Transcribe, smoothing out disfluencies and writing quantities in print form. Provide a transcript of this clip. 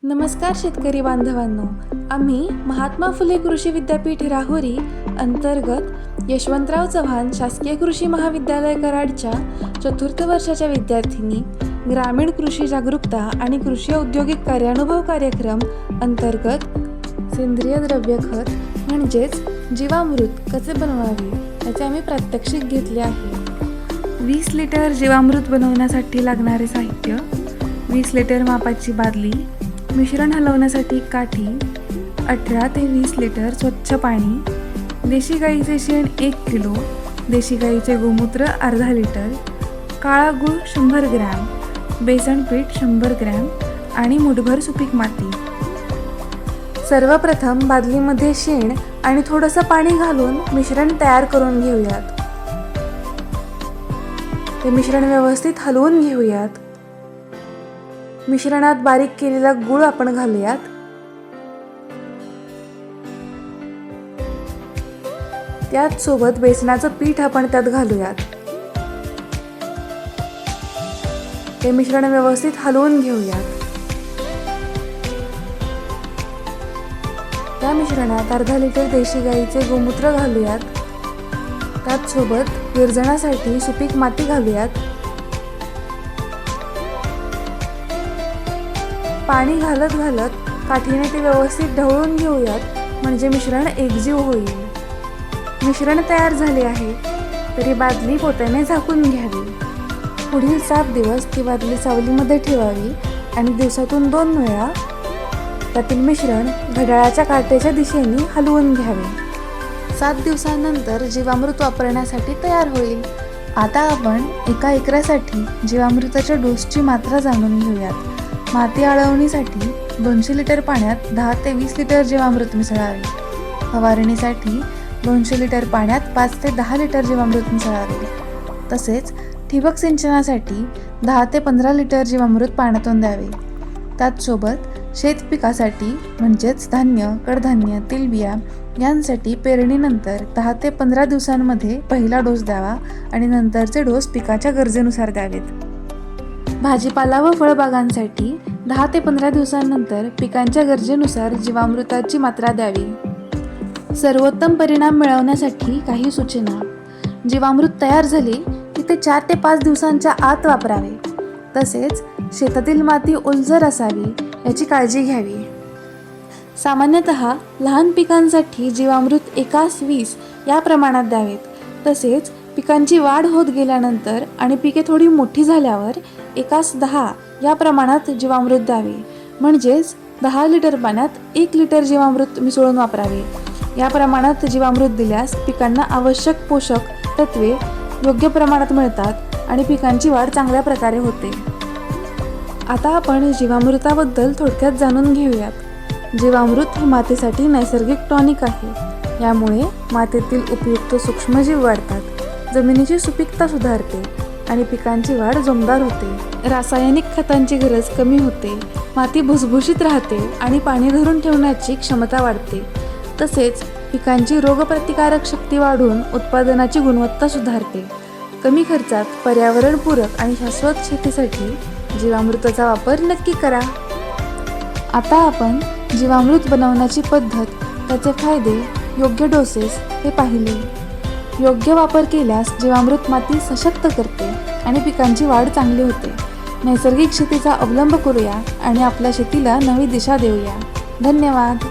नमस्कार शेतकरी बांधवांनो, आम्ही महात्मा फुले कृषी विद्यापीठ राहुरी अंतर्गत यशवंतराव चव्हाण शासकीय कृषी महाविद्यालय कराडच्या चतुर्थ वर्षाच्या विद्यार्थिनी ग्रामीण कृषी जागरूकता आणि कृषी औद्योगिक कार्यानुभव कार्यक्रम अंतर्गत सेंद्रिय द्रव्य खत म्हणजेच जीवामृत कसे बनवावे याचे आम्ही प्रात्यक्षिक घेतले आहे। 20 लिटर जीवामृत बनवण्यासाठी लागणारे साहित्य: 20 लिटर मापाची बादली, मिश्रण हलवण्यासाठी काठी, 18 ते 20 लिटर स्वच्छ पाणी, देशी गाईचे शेण 1 किलो, देशी गाईचे गोमूत्र अर्धा लिटर, काळा गूळ 100 ग्रॅम, बेसन पीठ 100 ग्रॅम आणि मुठभर सुपीक माती। सर्वप्रथम बादलीमध्ये शेण आणि थोडंसं पाणी घालून मिश्रण तयार करून घेऊयात। ते मिश्रण व्यवस्थित हलवून घेऊयात। मिश्रणात बारीक केलेला गूळ आपण घालूयात। त्याच सोबत बेसनाचं पीठ आपण त्यात घालूयात। हे मिश्रण व्यवस्थित हलवून घेऊयात। त्या मिश्रणात अर्धा लिटर देशी गाईचे गोमूत्र घालूयात। त्याच सोबत विरजणासाठी सुपीक माती घालूयात। पाणी घालत घालत काठीने ते व्यवस्थित ढवळून घेऊयात, म्हणजे मिश्रण एकजीव होईल। मिश्रण तयार झाले आहे तरी बादली पोत्याने झाकून घ्यावी। पुढील 7 दिवस ती बादली सावलीमध्ये ठेवावी आणि दिवसातून 2 वेळा त्यातील मिश्रण घड्याळाच्या काट्याच्या दिशेने हलवून घ्यावे। 7 दिवसांनंतर जीवामृत वापरण्यासाठी तयार होईल। आता आपण एका एकरासाठी जीवामृताच्या डोसची मात्रा जाणून घेऊयात। माती आळवणीसाठी 200 लिटर पाण्यात 10 ते 20 लिटर जीवामृत मिसळावे। फवारणीसाठी 200 लिटर पाण्यात 5 ते 10 लिटर जीवामृत मिसळावे। तसेच ठिबक सिंचनासाठी 10 ते 15 लिटर जीवामृत पाण्यातून द्यावे। त्याचसोबत शेत पिकासाठी म्हणजेच धान्य, कडधान्य, तेलबिया यांसाठी पेरणीनंतर 10 ते 15 दिवसांमध्ये पहिला डोस द्यावा आणि नंतरचे डोस पिकाच्या गरजेनुसार द्यावेत। भाजीपाला व फळबागांसाठी 10 ते 15 दिवसांनंतर पिकांच्या गरजेनुसार जीवामृताची मात्रा द्यावी। सर्वोत्तम परिणाम मिळवण्यासाठी काही सूचना: जीवामृत तयार झाले की ते 4 ते 5 दिवसांच्या आत वापरावे। तसेच शेतातील माती ओलसर असावी याची काळजी घ्यावी। सामान्यतः लहान पिकांसाठी जीवामृत 1:20 या प्रमाणात द्यावेत। तसेच पिकांची वाढ होत गेल्यानंतर आणि पिके थोडी मोठी झाल्यावर 1:10 या प्रमाणात जीवामृत द्यावे। म्हणजेच 10 लिटर पाण्यात 1 लिटर जीवामृत मिसळून वापरावे। या प्रमाणात जीवामृत दिल्यास पिकांना आवश्यक पोषक तत्वे योग्य प्रमाणात मिळतात आणि पिकांची वाढ चांगल्या प्रकारे होते। आता आपण जीवामृताबद्दल थोडक्यात जाणून घेऊयात। जीवामृत हे मातीसाठी नैसर्गिक टॉनिक आहे। यामुळे मातीतील उपयुक्त सूक्ष्मजीव वाढतात, जमिनीची सुपीकता सुधारते आणि पिकांची वाढ जोमदार होते। रासायनिक खतांची गरज कमी होते, माती भुसभुशीत राहते आणि पाणी धरून ठेवण्याची क्षमता वाढते। तसेच पिकांची रोगप्रतिकारक शक्ती वाढून उत्पादनाची गुणवत्ता सुधारते। कमी खर्चात पर्यावरणपूरक आणि शाश्वत शेतीसाठी जीवामृताचा वापर नक्की करा। आता आपण जीवामृत बनवण्याची पद्धत, त्याचे फायदे, योग्य डोसेस हे पाहिले। योग्य वापर केल्यास जीवामृत माती सशक्त करते आणि पिकांची वाढ चांगली होते। नैसर्गिक शेतीचा अवलंब करूया आणि आपल्या शेतीला नवी दिशा देऊया। धन्यवाद।